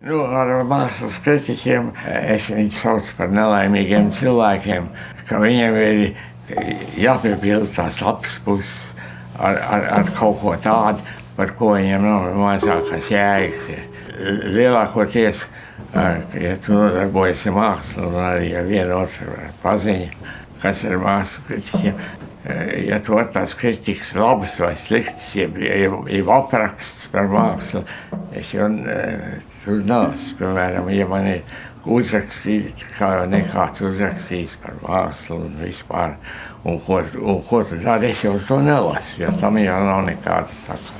Nu, ar mākslas kritiķiem es viņus saucu par nelaimīgiem cilvēkiem, ka viņiem ir jāpiepilda tās labas puses ar kaut ko tādu, par ko viņiem nav mazākās jēgas. Lielākoties, ja tu nodarbojies ar mākslu un arī ar vienu otru paziņu, kas ir mākslas kritiķiem, ja tu var tās kritikas labas vai sliktas, jeb apraksts par mākslu, es jau tur nelasu. Piemēram, ja man ir uzrakstīt, kā nekāds uzrakstījis par mākslu un vispār, un ko tu dari, es jau to nelasu, jo tam jau nav nekāda tā kā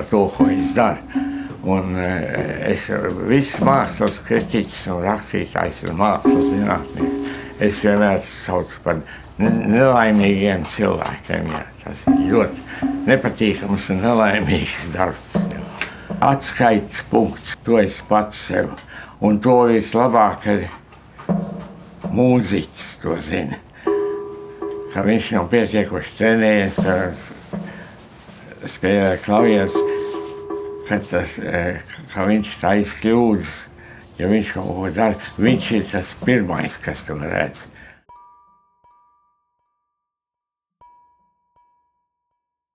ar to, ko es daru. Un es viss mākslas kritiķis un rakstītājs un mākslas zinātnieks, es vienmēr saucu par nelaimīgiem cilvēkiem. Jā. Tas ir ļoti nepatīkams un nelaimīgs darbs. Jā. Atskaites punkts, to es pats sev. Un to vislabāk ir mūziķis, to zina. Ka viņš nav pietiekoši trenējies, ka spēlē klavierus, ka viņš taisa kļūdas, ja viņš kaut ko dara. Viņš ir tas pirmais, kas to redz.